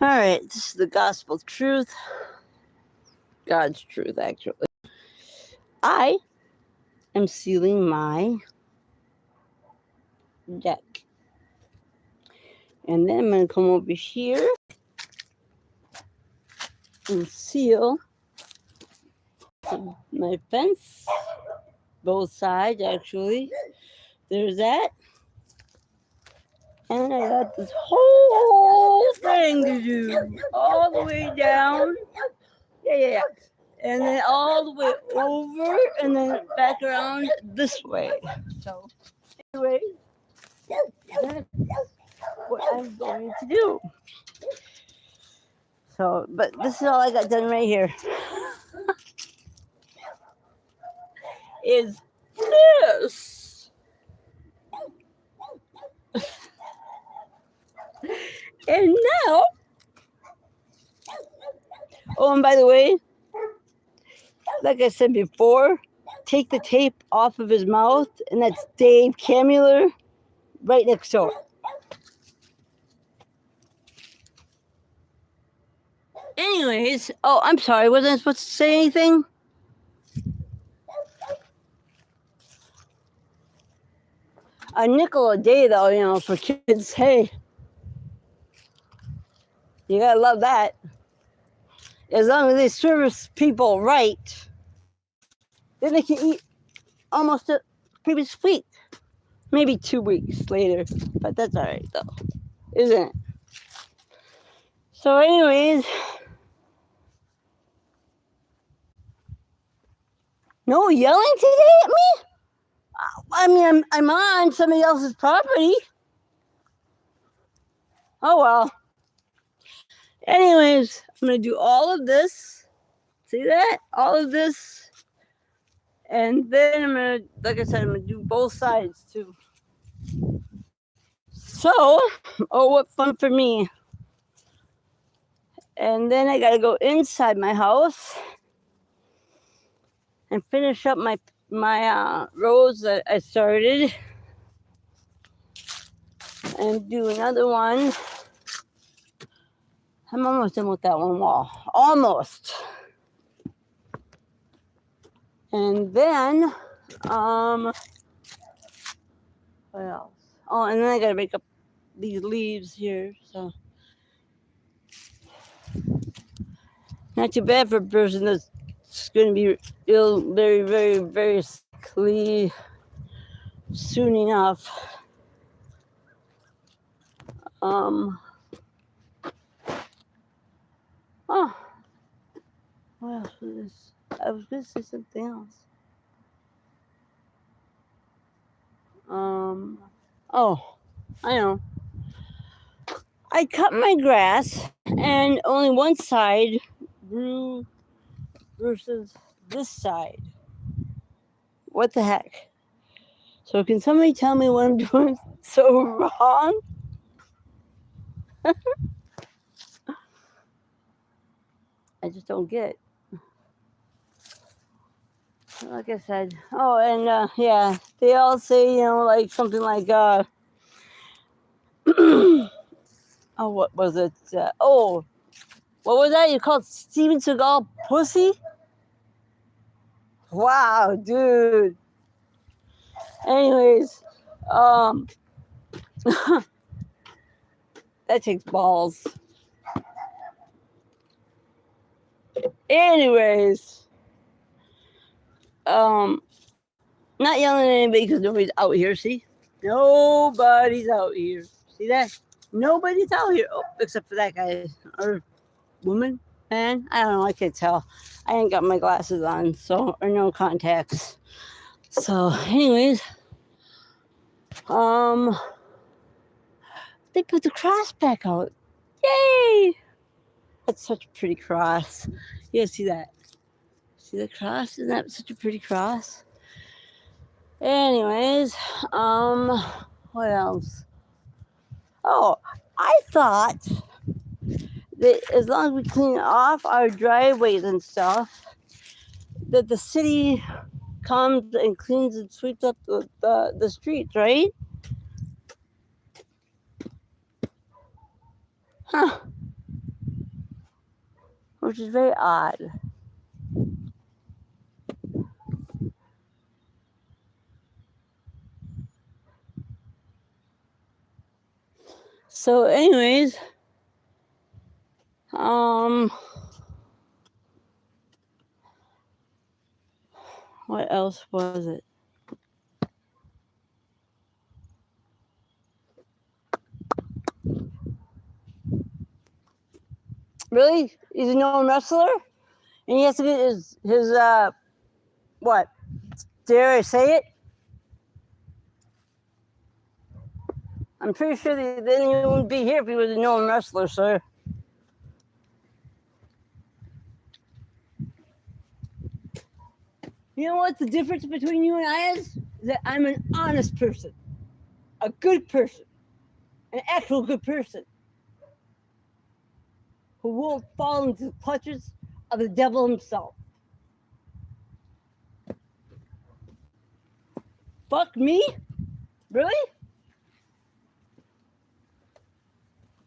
All right, this is the gospel truth, God's truth, actually. I am sealing my deck. And then I'm going to come over here and seal my fence, both sides, actually. There's that. And I got this whole thing to do, all the way down. Yeah. And then all the way over, and then back around this way. So, anyway, that's what I'm going to do. So, but this is all I got done right here. Is this. And now, oh, and by the way, like I said before, take the tape off of his mouth, and that's Dave Camuller right next door. Anyways, oh, I'm sorry, wasn't I supposed to say anything? A nickel a day, though, for kids. Hey, you gotta love that. As long as they service people right, then they can eat almost a previous week. Maybe 2 weeks later, but that's all right, though, isn't it? So, anyways, no yelling today at me? I mean, I'm on somebody else's property. Oh, well. Anyways, I'm going to do all of this. See that? All of this. And then I'm going to, like I said, I'm going to do both sides, too. So, oh, what fun for me. And then I got to go inside my house and finish up my rows that I started. And do another one. I'm almost done with that one wall. Almost. And then, what else? Oh, and then I gotta make up these leaves here, so. Not too bad for a person that's gonna be ill very, very, very sickly soon enough. Oh, what else was this? I was gonna say something else. Oh, I know. I cut my grass and only one side grew versus this side. What the heck? So can somebody tell me what I'm doing so wrong? I just don't get it. Like I said, oh, and yeah, they all say, like something like, oh, what was it? What was that? You called Steven Seagal pussy? Wow, dude. Anyways, that takes balls. Anyways, not yelling at anybody because nobody's out here, see? Nobody's out here. See that? Nobody's out here. Oh, except for that guy or woman, man. I don't know. I can't tell. I ain't got my glasses on, or no contacts. So, anyways, they put the cross back out. Yay! That's such a pretty cross. Yeah, see that? See the cross? Isn't that such a pretty cross? Anyways, what else? Oh, I thought that as long as we clean off our driveways and stuff, that the city comes and cleans and sweeps up the streets, right? Huh. which is very odd. So, anyways, what else was it? Really? He's a known wrestler? And he has to get his what? Dare I say it? I'm pretty sure that then he wouldn't be here if he was a known wrestler, sir. You know what the difference between you and I is? That I'm an honest person, a good person, an actual good person who won't fall into the clutches of the devil himself. Fuck me? Really?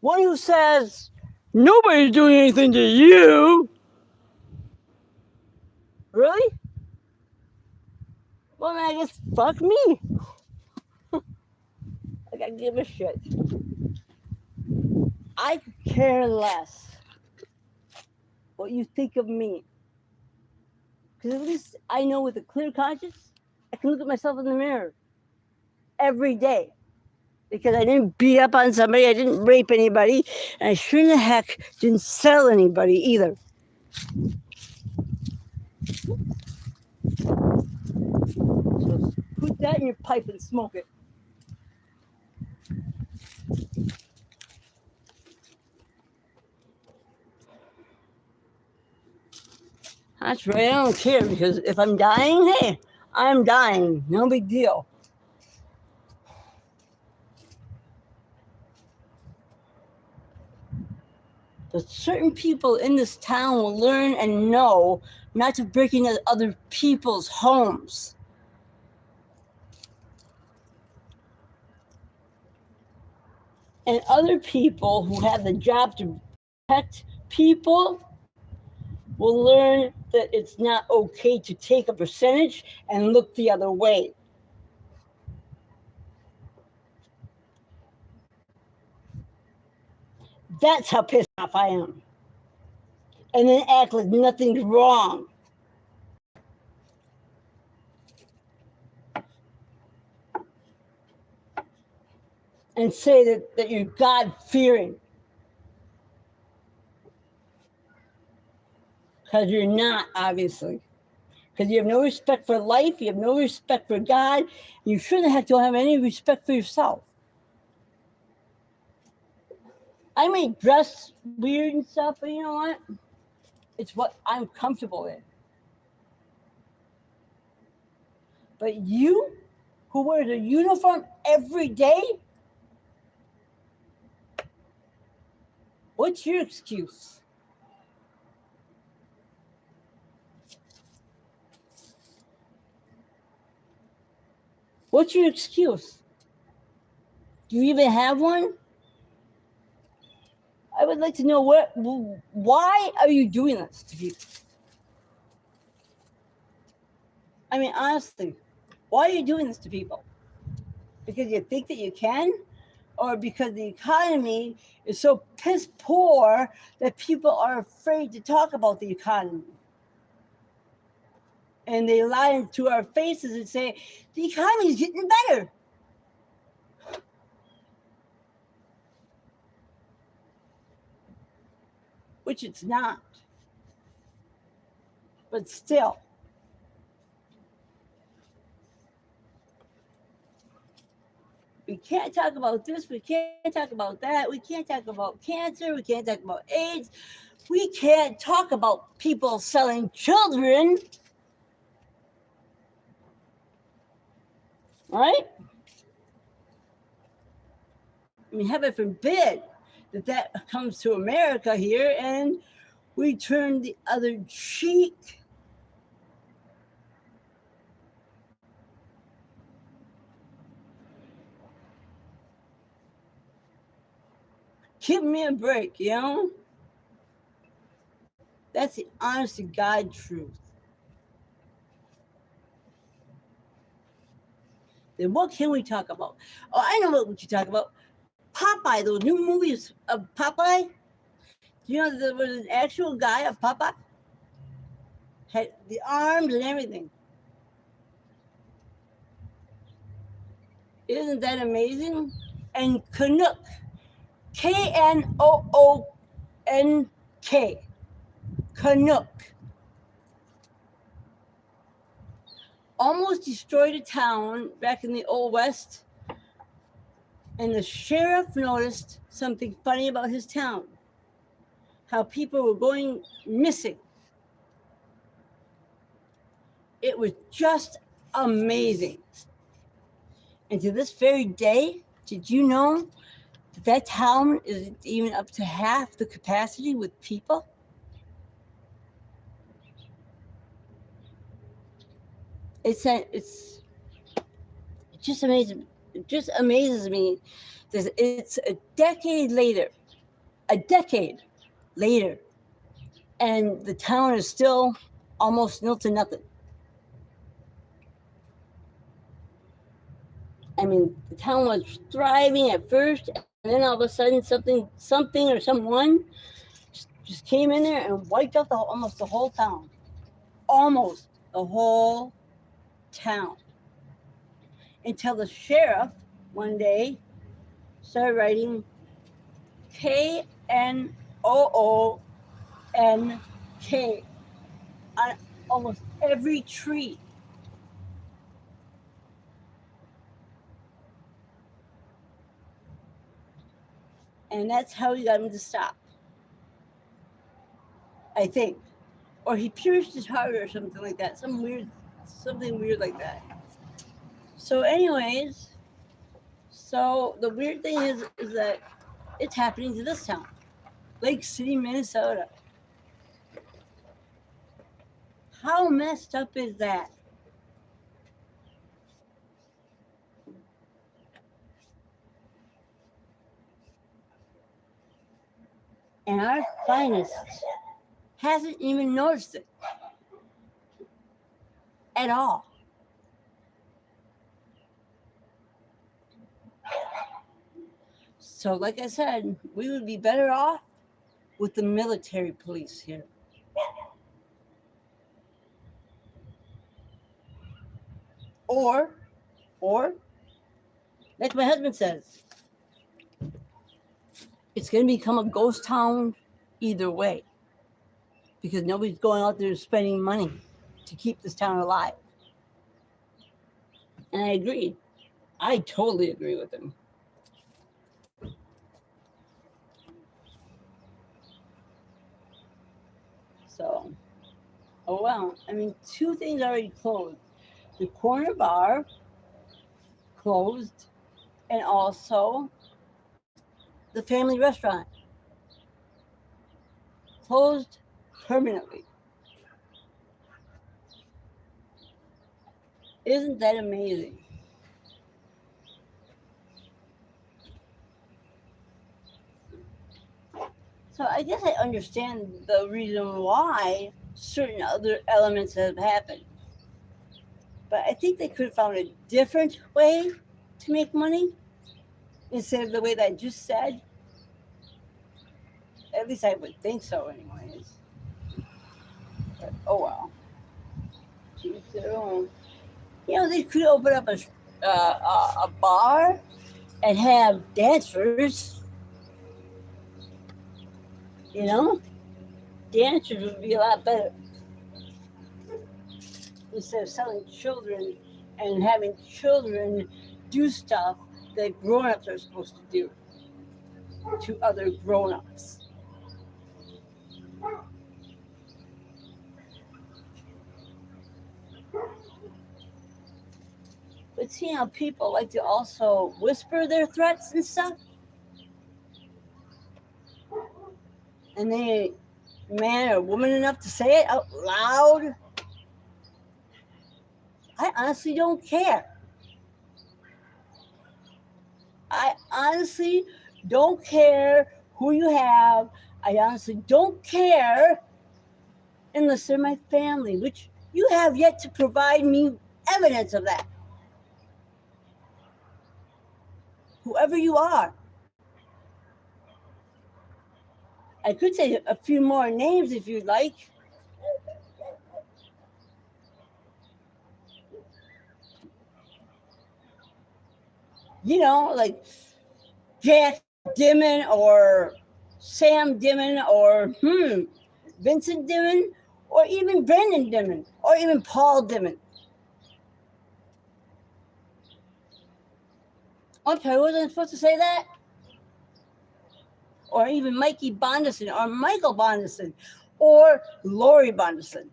One who says, nobody's doing anything to you. Really? Well, then I guess fuck me. Like, I give a shit. I care less what you think of me. Because at least I know with a clear conscience, I can look at myself in the mirror every day. Because I didn't beat up on somebody, I didn't rape anybody, and I sure in the heck didn't sell anybody either. So put that in your pipe and smoke it. That's right, I don't care because if I'm dying, hey, I'm dying. No big deal. But certain people in this town will learn and know not to break into other people's homes. And other people who have the job to protect people will learn that it's not okay to take a percentage and look the other way. That's how pissed off I am. And then act like nothing's wrong. And say that you're God fearing. Because you're not, obviously. Because you have no respect for life, you have no respect for God, you sure the heck don't have any respect for yourself. I may dress weird and stuff, but you know what? It's what I'm comfortable in. But you, who wears a uniform every day, what's your excuse? What's your excuse? Do you even have one? I would like to know why are you doing this to people? I mean, honestly, why are you doing this to people? Because you think that you can? Or because the economy is so piss poor that people are afraid to talk about the economy? And they lie into our faces and say, the economy is getting better. Which it's not. But still. We can't talk about this. We can't talk about that. We can't talk about cancer. We can't talk about AIDS. We can't talk about people selling children. Right? I mean, heaven forbid that comes to America here and we turn the other cheek. Give me a break, you know? That's the honest to God truth. Then what can we talk about? Oh, I know what you talk about. Popeye, those new movies of Popeye. Do you know that there was an actual guy of Popeye? Had the arms and everything. Isn't that amazing? And Canuck, Knoonk, Canuck, almost destroyed a town back in the Old West, and the sheriff noticed something funny about his town, how people were going missing. It was just amazing. And to this very day, did you know that that town isn't even up to half the capacity with people? It just amazing. It just amazes me that it's a decade later, and the town is still almost nil to nothing. I mean, the town was thriving at first, and then all of a sudden, something or someone just came in there and wiped out almost the whole town. Almost the whole town. Until the sheriff one day started writing Knoonk on almost every tree. And that's how he got him to stop. I think. Or he pierced his heart or something like that. Something weird like that. So anyways, so the weird thing is that it's happening to this town. Lake City, Minnesota. How messed up is that? And our finest hasn't even noticed it at all. So, like I said, we would be better off with the military police here. Or, like my husband says, it's going to become a ghost town either way, because nobody's going out there spending money to keep this town alive. And I agree. I totally agree with him. So, oh well. I mean, two things already closed. The corner bar closed, and also the family restaurant closed permanently. Isn't that amazing? So I guess I understand the reason why certain other elements have happened. But I think they could have found a different way to make money instead of the way that I just said. At least I would think so, anyways. But oh well. Choose their own. You know, they could open up a bar and have dancers. You know, dancers would be a lot better instead of selling children and having children do stuff that grown-ups are supposed to do to other grown-ups. But see how people like to also whisper their threats and stuff? And they man or woman enough to say it out loud? I honestly don't care. I honestly don't care who you have. I honestly don't care unless they're my family, which you have yet to provide me evidence of that. Whoever you are. I could say a few more names if you'd like. You know, like Jack Dimmen or Sam Dimmen or Vincent Dimmen or even Brendan Dimmen or even Paul Dimmen. I'm sorry, wasn't I supposed to say that? Or even Mikey Bondison or Michael Bondison or Lori Bondison.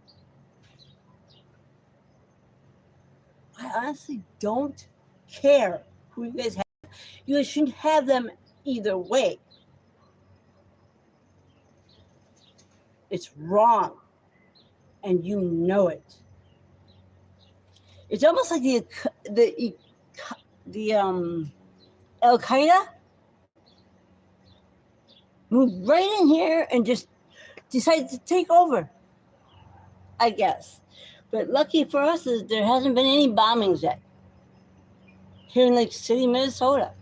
I honestly don't care who you guys have. You guys shouldn't have them either way. It's wrong. And you know it. It's almost like the Al Qaeda moved right in here and just decided to take over, I guess. But lucky for us is there hasn't been any bombings yet here in Lake City, Minnesota.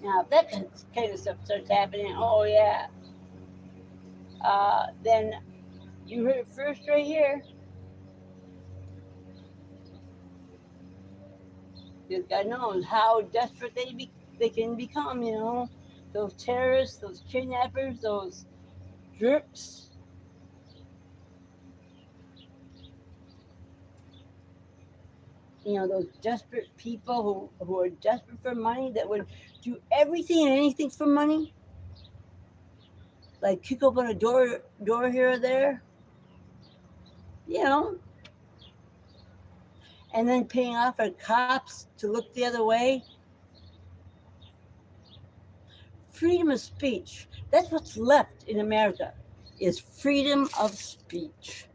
Now, if that kind of stuff starts happening, oh yeah, then you heard it first right here. Because God knows how desperate they can become, you know. Those terrorists, those kidnappers, those jerks. You know, those desperate people who are desperate for money that would do everything and anything for money. Like kick open a door here or there. You know, and then paying off our cops to look the other way. Freedom of speech. That's what's left in America is freedom of speech.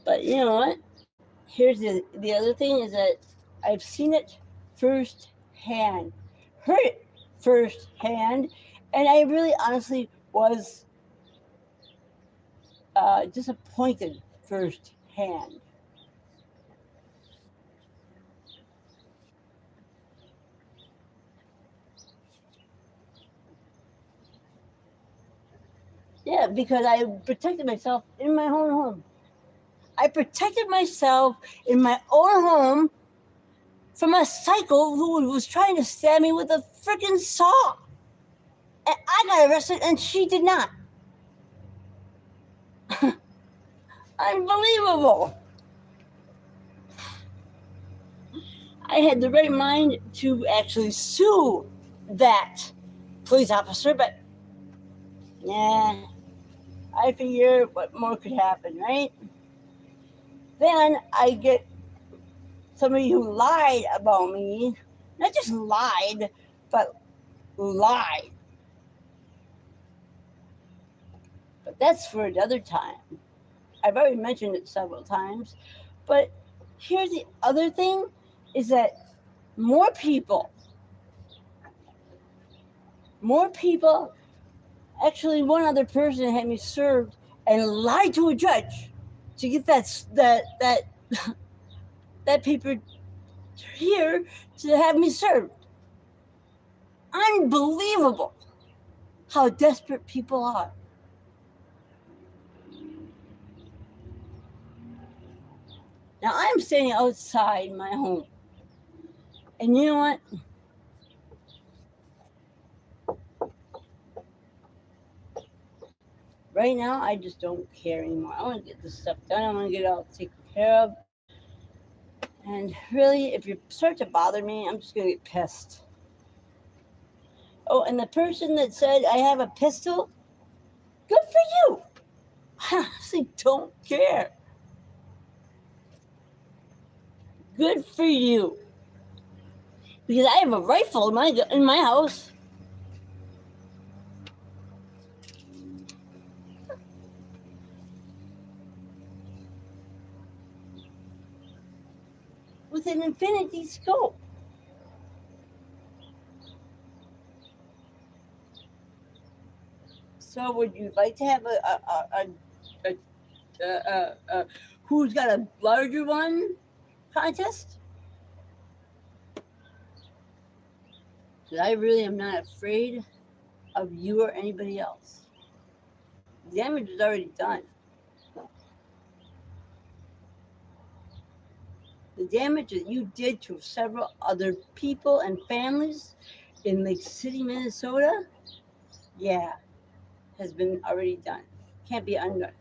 But you know what? Here's the other thing is that I've seen it firsthand, heard it firsthand, and I really honestly was disappointed firsthand. Yeah, because I protected myself in my own home. I protected myself in my own home from a psycho who was trying to stab me with a freaking saw. And I got arrested and she did not. Unbelievable. I had the right mind to actually sue that police officer, but yeah, I figure what more could happen, right? Then I get somebody who lied about me, not just lied, but lied. But that's for another time. I've already mentioned it several times. But here's the other thing is that more people, actually one other person had me served and lied to a judge to get that paper here to have me served. Unbelievable how desperate people are. Now I'm standing outside my home. And you know what? Right now, I just don't care anymore. I want to get this stuff done. I want to get it all taken care of. And really, if you start to bother me, I'm just going to get pissed. Oh, and the person that said I have a pistol, good for you. I honestly don't care. Good for you. Because I have a rifle in my house. With an infinity scope. So would you like to have a who's got a larger one contest? Because I really am not afraid of you or anybody else. The damage is already done. The damage that you did to several other people and families in Lake City, Minnesota, yeah, has been already done. Can't be undone.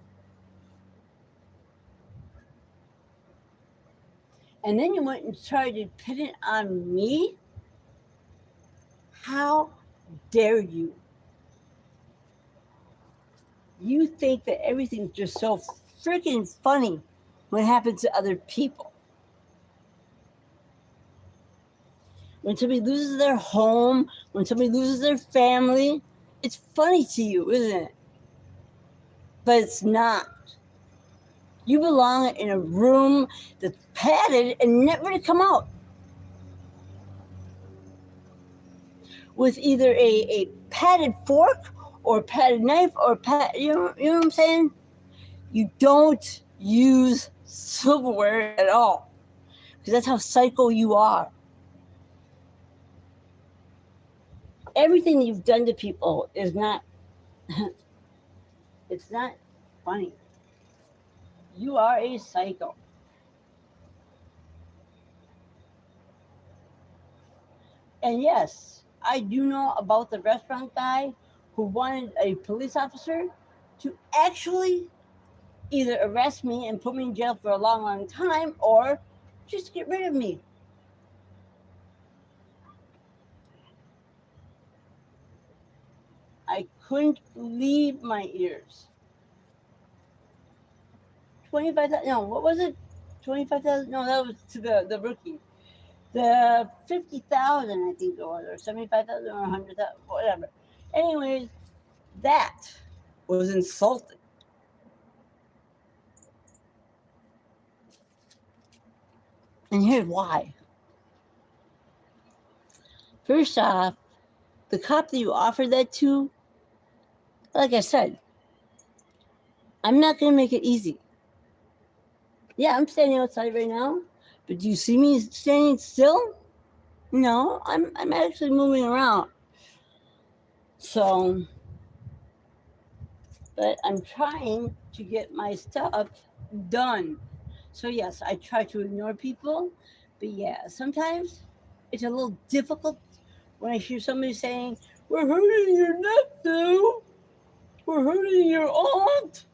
And then you went and tried to pin it on me? How dare you? You think that everything's just so freaking funny when it happens to other people. When somebody loses their home, when somebody loses their family, it's funny to you, isn't it? But it's not. You belong in a room that's padded and never to come out. With either a padded fork or a padded knife or you know what I'm saying? You don't use silverware at all. Because that's how psycho you are. Everything you've done to people is not it's not funny. You are a psycho. And yes, I do know about the restaurant guy who wanted a police officer to actually either arrest me and put me in jail for a long, long time or just get rid of me. I couldn't believe my ears. 25,000, no, what was it? 25,000? No, that was to the rookie. The 50,000, I think it was, or 75,000 or 100,000, whatever. Anyways, that was insulting. And here's why. First off, the cop that you offered that to, like I said, I'm not going to make it easy. Yeah, I'm standing outside right now, but do you see me standing still? No, I'm actually moving around. So, but I'm trying to get my stuff done. So yes, I try to ignore people, but yeah, sometimes it's a little difficult when I hear somebody saying, "We're hurting your nephew, we're hurting your aunt,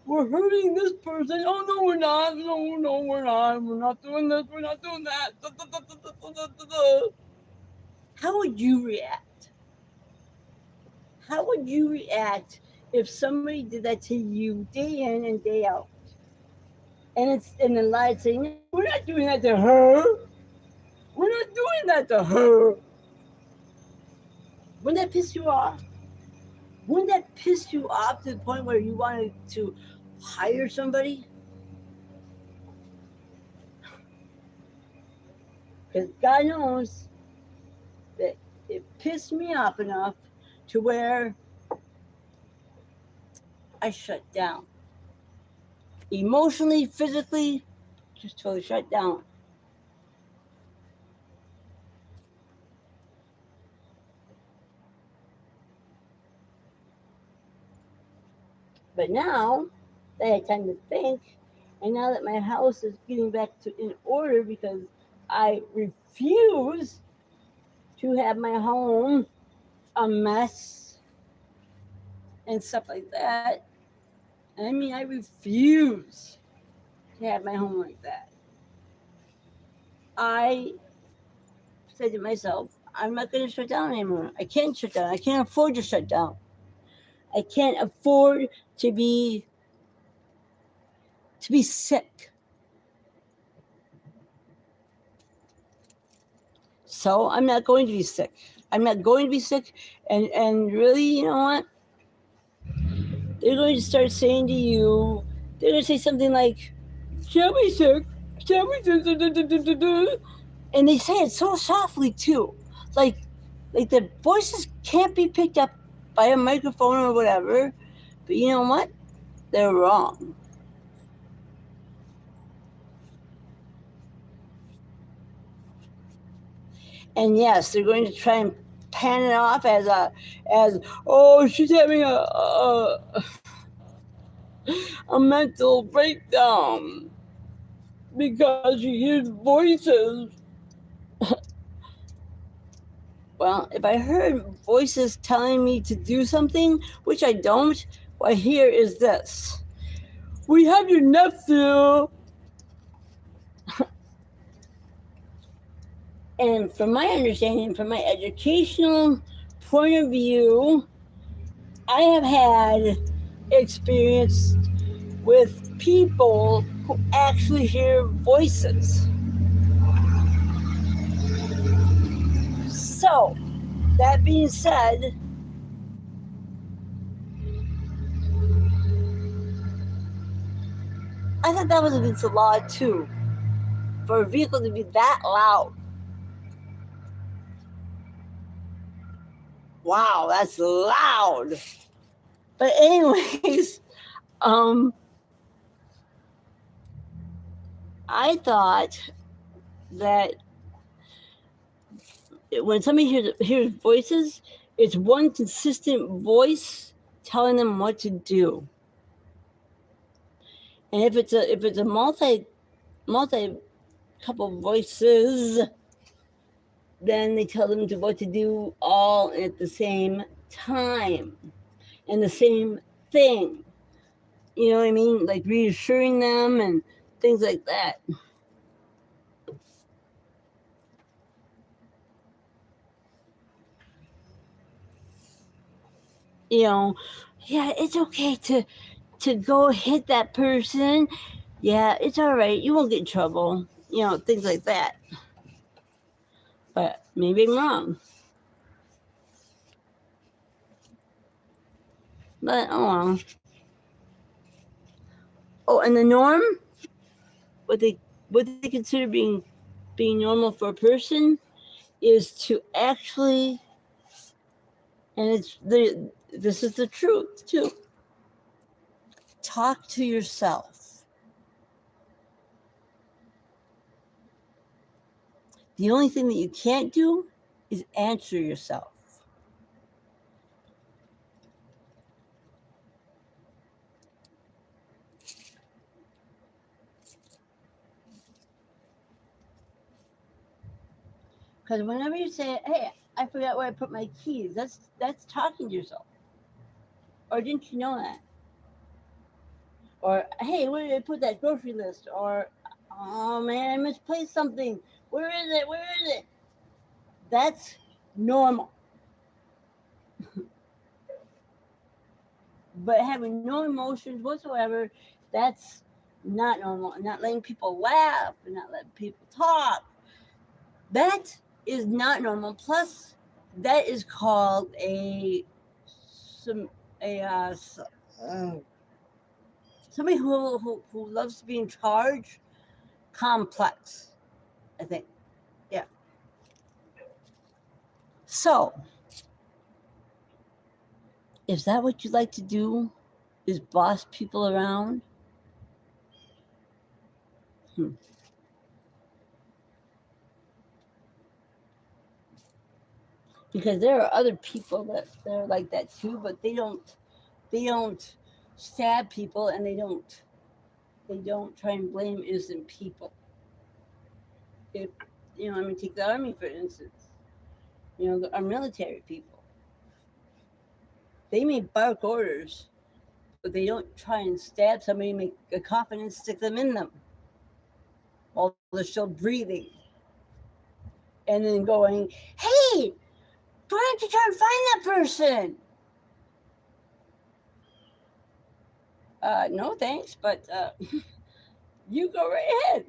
we're hurting this person." Oh no, we're not. No, we're not. We're not doing this. We're not doing that. How would you react? How would you react if somebody did that to you day in and day out? And then lied saying, "No, we're not doing that to her. We're not doing that to her." Wouldn't that piss you off? Wouldn't that piss you off to the point where you wanted to hire somebody? Because God knows that it pissed me off enough to where I shut down. Emotionally, physically, just totally shut down. But now that I had time to think, and now that my house is getting back to in order because I refuse to have my home a mess and stuff like that. I mean, I refuse to have my home like that. I said to myself, I'm not going to shut down anymore. I can't shut down. I can't afford to shut down. I can't afford to be sick. So I'm not going to be sick. I'm not going to be sick. And really, you know what? They're going to start saying to you, they're going to say something like, "Shall we sick? Shall we sick?" And they say it so softly too. Like the voices can't be picked up by a microphone or whatever. But you know what? They're wrong. And yes, they're going to try and pan it off as oh, she's having a mental breakdown because she hears voices. Well, if I heard voices telling me to do something, which I don't, what I hear is this: we have your nephew. And from my understanding, from my educational point of view, I have had experience with people who actually hear voices. So, that being said, I thought that was against the law too, for a vehicle to be that loud. Wow, that's loud. But anyways, um, I thought that when somebody hears voices, it's one consistent voice telling them what to do. And if it's a multi couple voices, then they tell them what to do all at the same time and the same thing. You know what I mean? Like reassuring them and things like that. You know, yeah, it's okay to go hit that person. Yeah, it's all right. You won't get in trouble. You know, things like that. But maybe I'm wrong. But oh well. Oh, and the norm, what they what they consider being normal for a person is to actually, and this is the truth too. Talk to yourself. The only thing that you can't do is answer yourself. Because whenever you say, "Hey, I forgot where I put my keys," that's talking to yourself. Or didn't you know that? Or hey, where did I put that grocery list? Or oh man, I misplaced something. Where is it? Where is it? That's normal. But having no emotions whatsoever, that's not normal. And not letting people laugh and not letting people talk. That is not normal. Plus, that is called some a somebody who loves to be in charge. Complex, I think. Yeah. So, is that what you like to do? Is boss people around? Hmm. Because there are other people that are like that too, but they don't stab people and they don't try and blame innocent people. If I mean, take the army for instance. Our military people, they may bark orders, but they don't try and stab somebody, make a coffin, and stick them in them while they're still breathing, and then going, "Hey, why don't you try and find that person?" No thanks, but you go right ahead.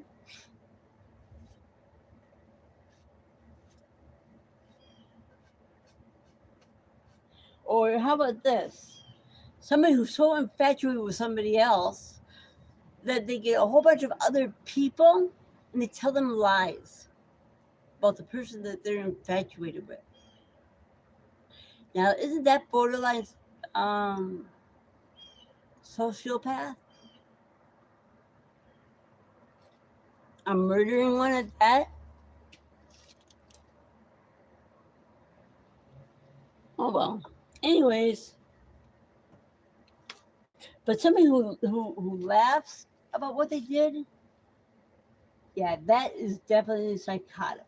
Or how about this? Somebody who's so infatuated with somebody else that they get a whole bunch of other people and they tell them lies about the person that they're infatuated with. Now, isn't that borderline um, sociopath? A murdering one at that? Oh well. Anyways, but somebody who laughs about what they did, yeah, that is definitely psychotic.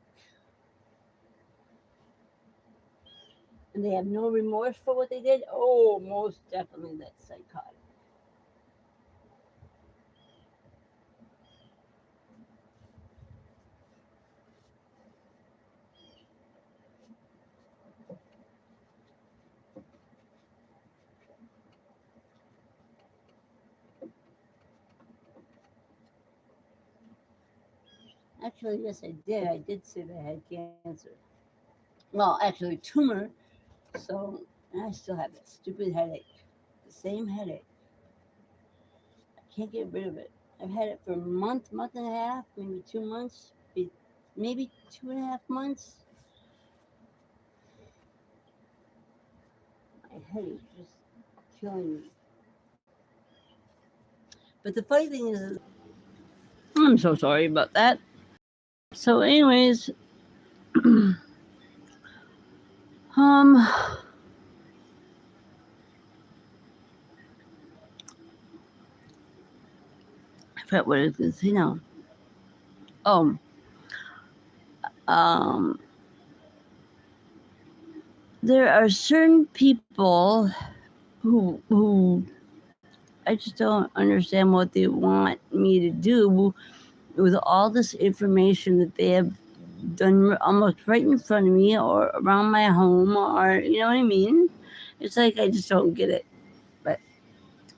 And they have no remorse for what they did. Oh, most definitely that's psychotic. Actually, yes, I did. I did say that I had cancer. Well, actually, tumor. So I still have that stupid headache. The same headache. I can't get rid of it. I've had it for a month, month and a half, maybe 2 months, maybe 2.5 months. My headache just killing me. But the funny thing is, I'm so sorry about that. So, anyways, um, I forgot what I was going to say now. Oh, um, there are certain people who I just don't understand what they want me to do with all this information that they have done almost right in front of me or around my home, or you know what I mean. It's like I just don't get it. But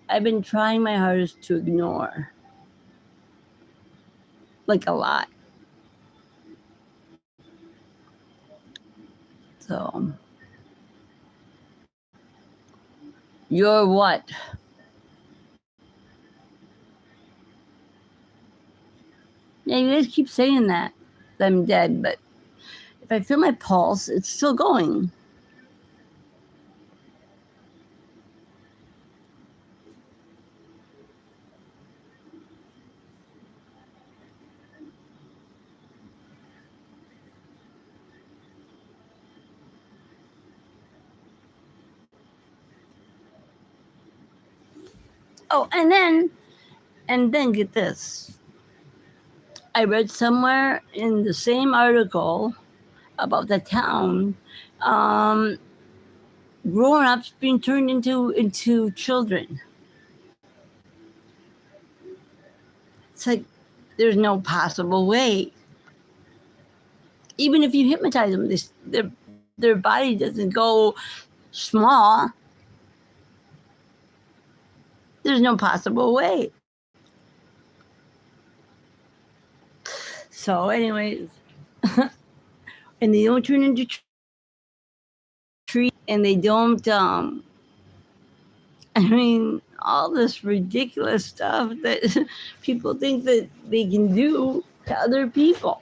I've been trying my hardest to ignore, like a lot. So you're what? Yeah, you guys keep saying that I'm dead, but if I feel my pulse, it's still going. Oh, and then get this. I read somewhere in the same article about the town, um, grown-ups being turned into children. It's like there's no possible way. Even if you hypnotize them, their body doesn't go small. There's no possible way. So, anyways, and they don't turn into trees, and they don't. I mean, all this ridiculous stuff that people think that they can do to other people.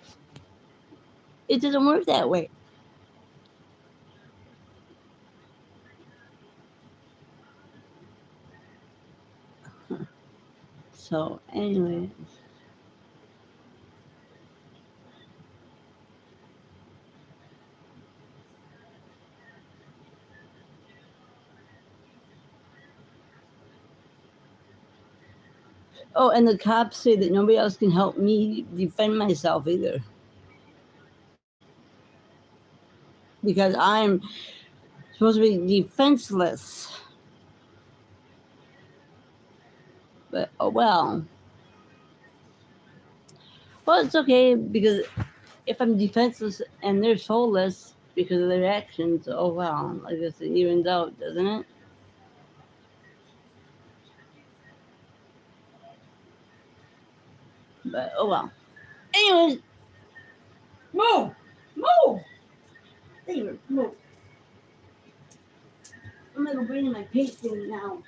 It doesn't work that way. So, anyways. Oh, and the cops say that nobody else can help me defend myself either because I'm supposed to be defenseless. But oh well. Well, it's okay because if I'm defenseless and they're soulless because of their actions, oh well. I guess it evens out, doesn't it? But oh well. Anyways, move, move. There, move. I'm gonna go bring in my paint thing now.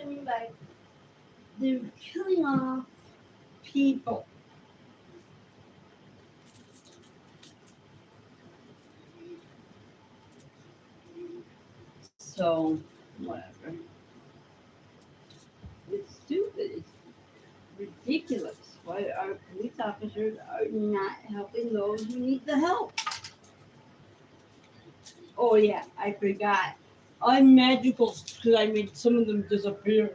I mean by they're killing off people. So whatever. It's stupid. It's ridiculous. Why our police officers are not helping those who need the help? Oh yeah, I forgot. I'm magical because I made some of them disappear.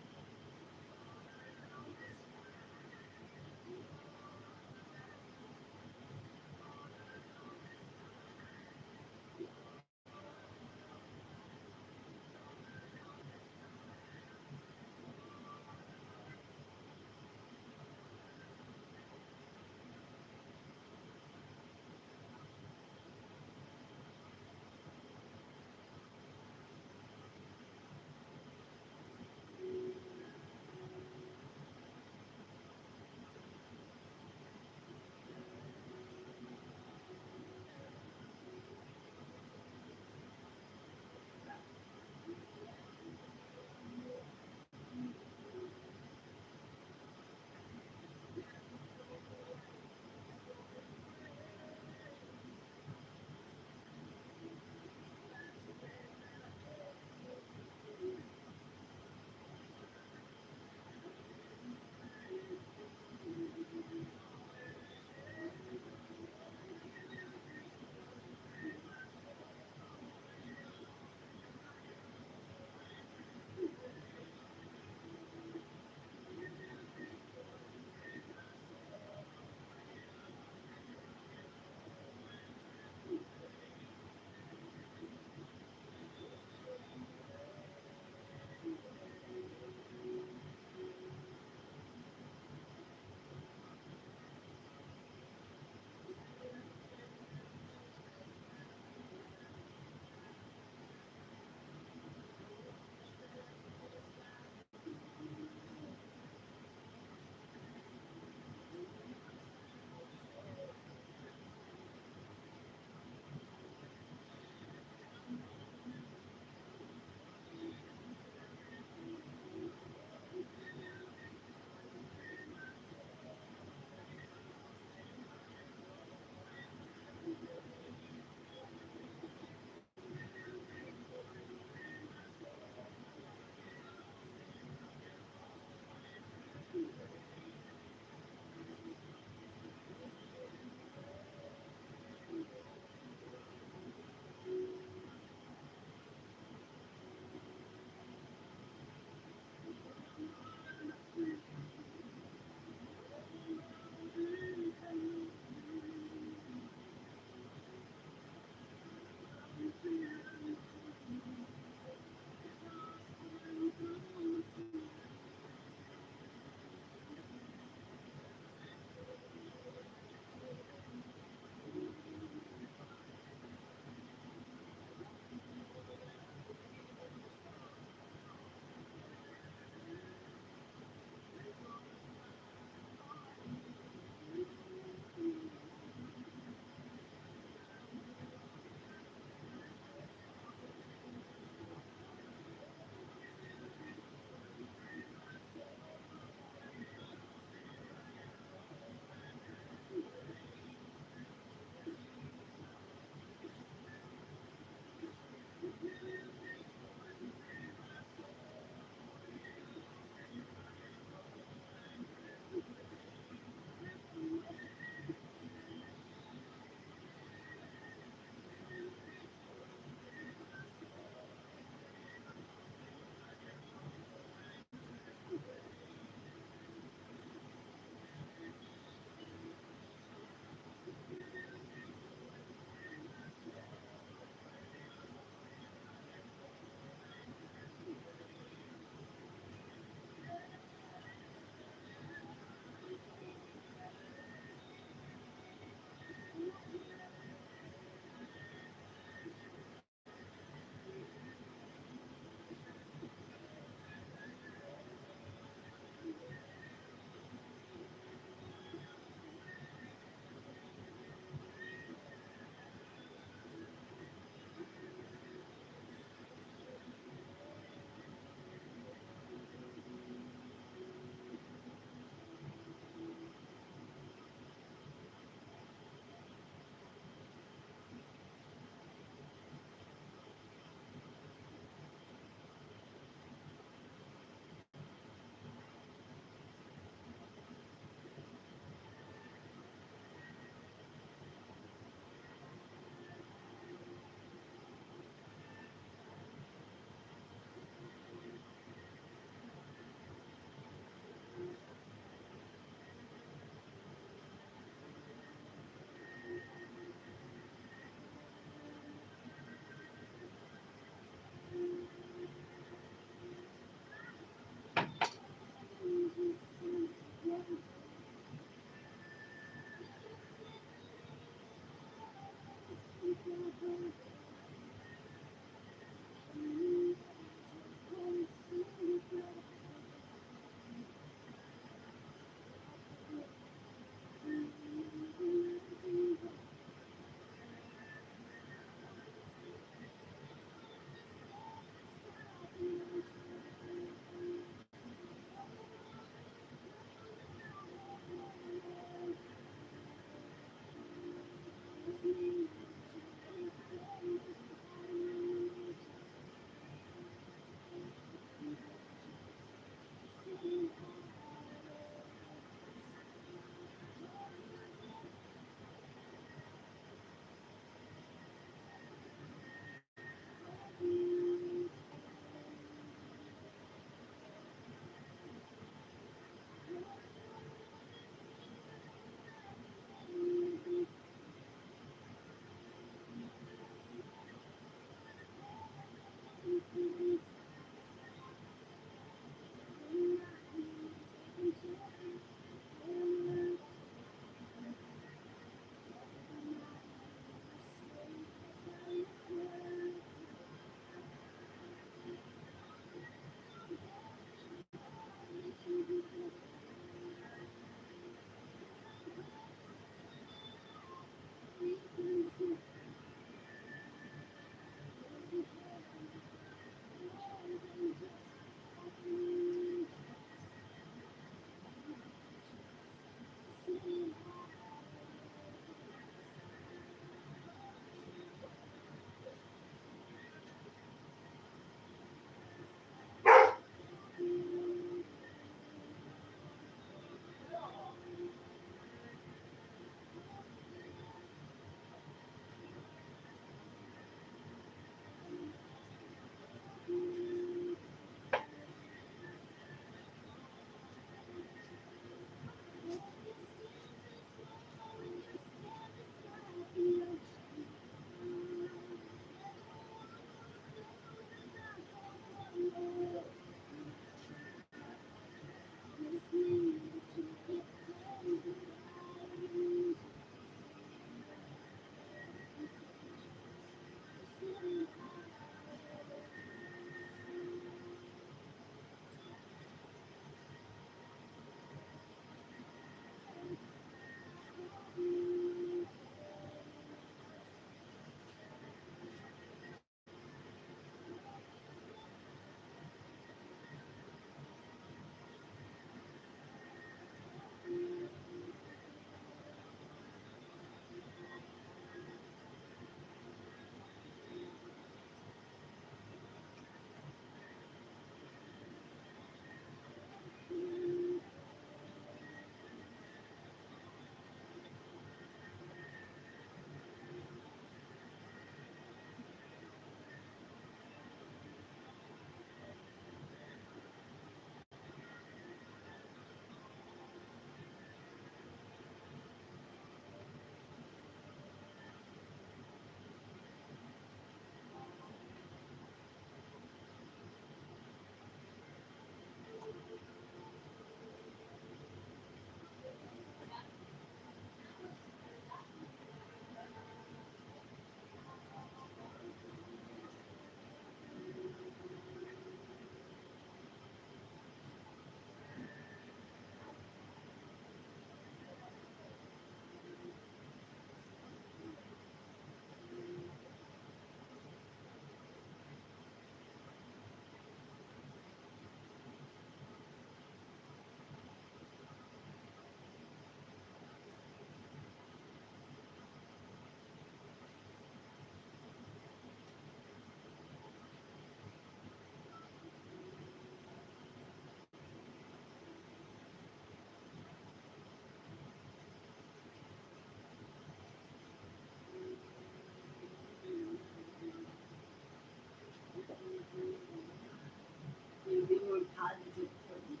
You be more positive friends.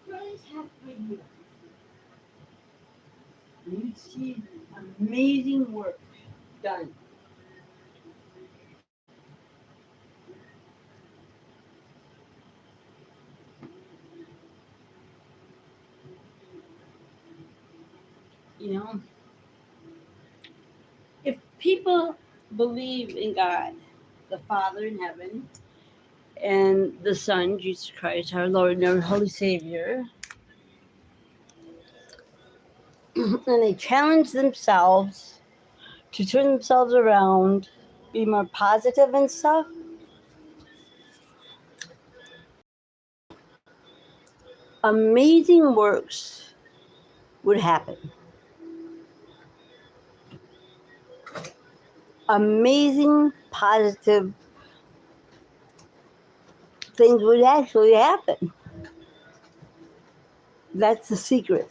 Friends have good news. You see amazing work done. You know, if people believe in God, the Father in heaven, and the Son, Jesus Christ, our Lord and our Holy Savior, and they challenge themselves to turn themselves around, be more positive and stuff, amazing works would happen. Amazing positive things would actually happen. That's the secret.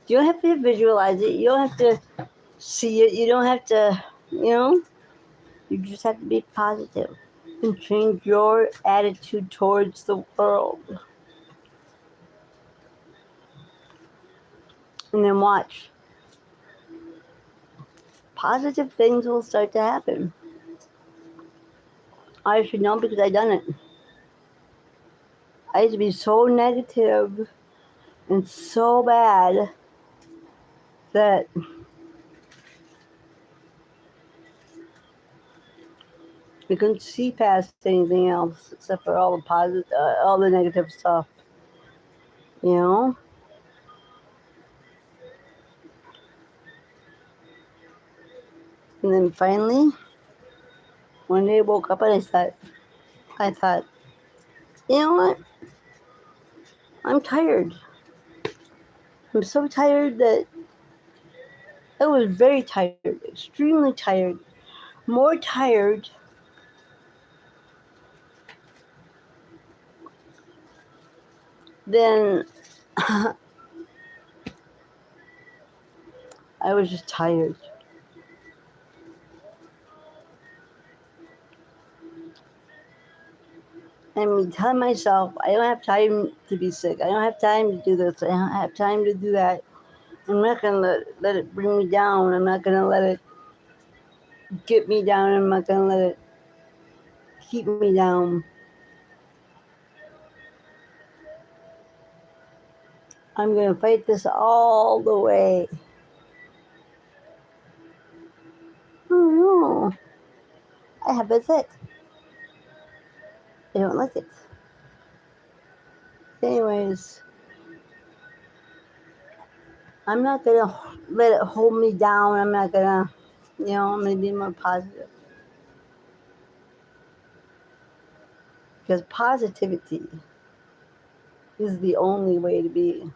You don't have to visualize it. You don't have to see it. You don't have to, you know, you just have to be positive and change your attitude towards the world. And then watch. positive things will start to happen. I should know because I done it. I used to be so negative and so bad that I couldn't see past anything else except for all the positive, all the negative stuff. You know. And then finally, one day I woke up and I thought, you know what? I'm tired. I'm so tired that I was very tired, extremely tired, more tired than I was just tired. And me telling myself, I don't have time to be sick. I don't have time to do this. I don't have time to do that. I'm not going to let it bring me down. I'm not going to let it get me down. I'm not going to let it keep me down. I'm going to fight this all the way. Oh no, I have a fit. I don't like it. Anyways, I'm not going to let it hold me down. I'm not going to, I'm going to be more positive. Because positivity is the only way to be.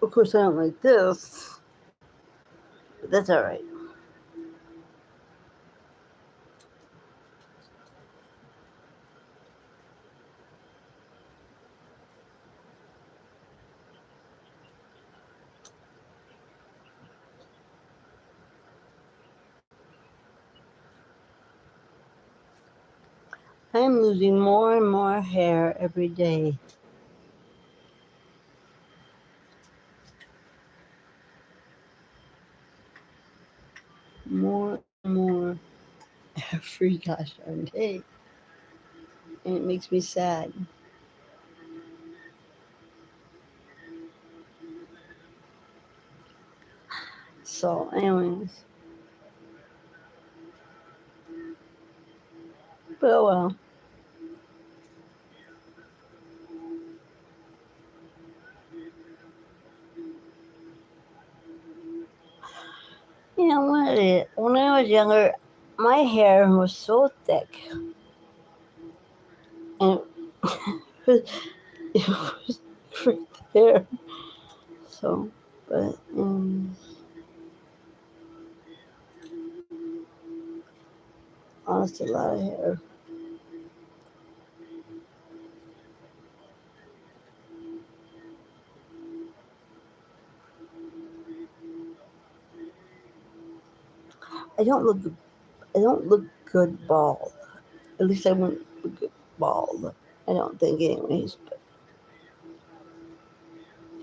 Of course, I don't like this, but that's all right. I am losing more and more hair every day. More and more every gosh darn day. And it makes me sad. So, anyways. But oh well. You know what? When I was younger, my hair was so thick. And it was right there. So, but honestly, a lot of hair. I don't look. I don't look good bald. At least I wouldn't look good bald. I don't think, anyways. But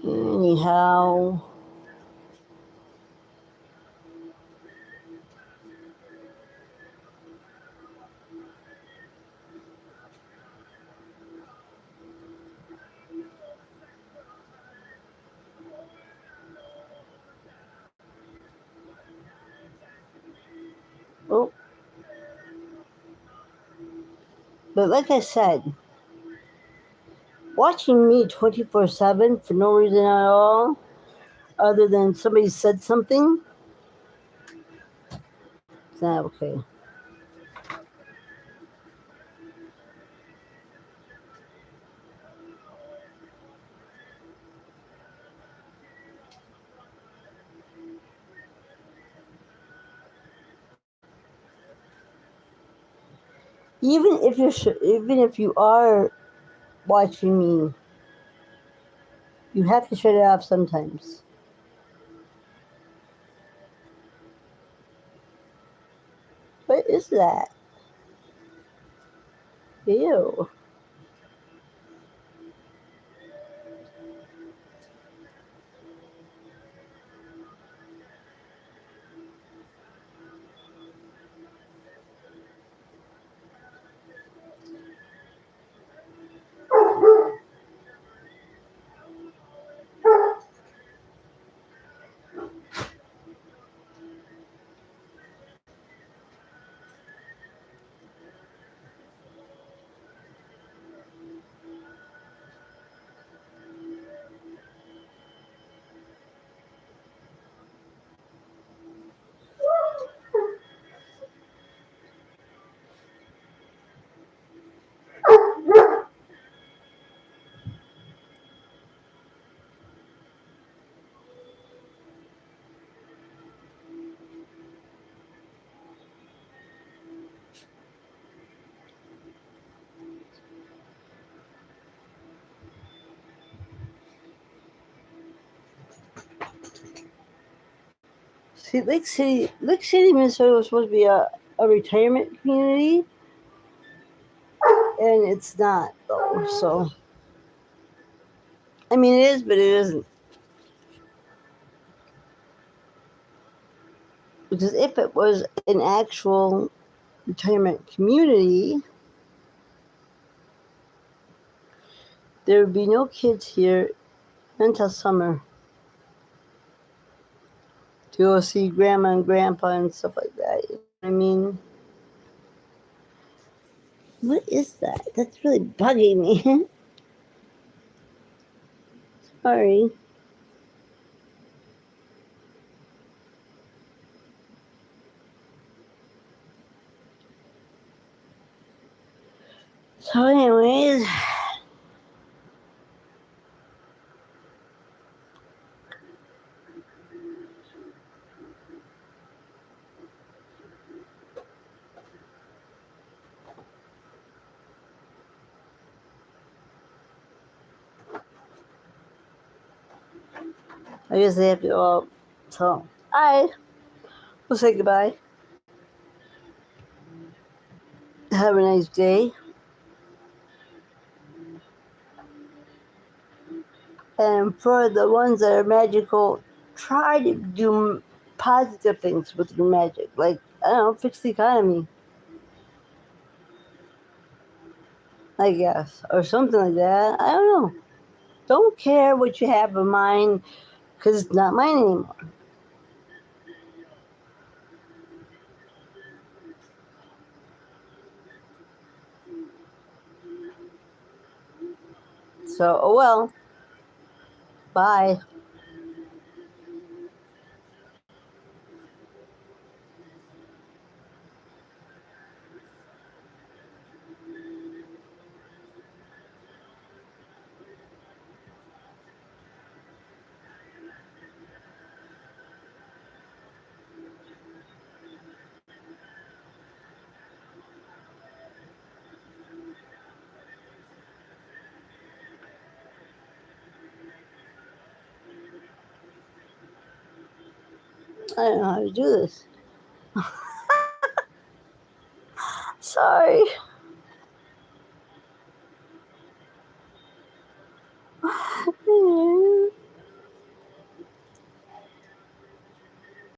anyhow, oh, but like I said, watching me 24/7 for no reason at all, other than somebody said something, it's not okay. Even if you are watching me, you have to shut it off sometimes. is that? Ew. See, Lake City, Minnesota was supposed to be a retirement community, and it's not though. So, I mean, it is, but it isn't. Because if it was an actual retirement community, there would be no kids here until summer to go see grandma and grandpa and stuff like that. You know what I mean? What is that? That's really bugging me. Sorry. So, anyways, I guess they have to go out. So, we'll say goodbye. Have a nice day. And for the ones that are magical, try to do positive things with your magic. Like, I don't know, fix the economy, I guess, or something like that. I don't know. Don't care what you have in mind because it's not mine anymore. So, oh well. Bye. I don't know how to do this. Sorry.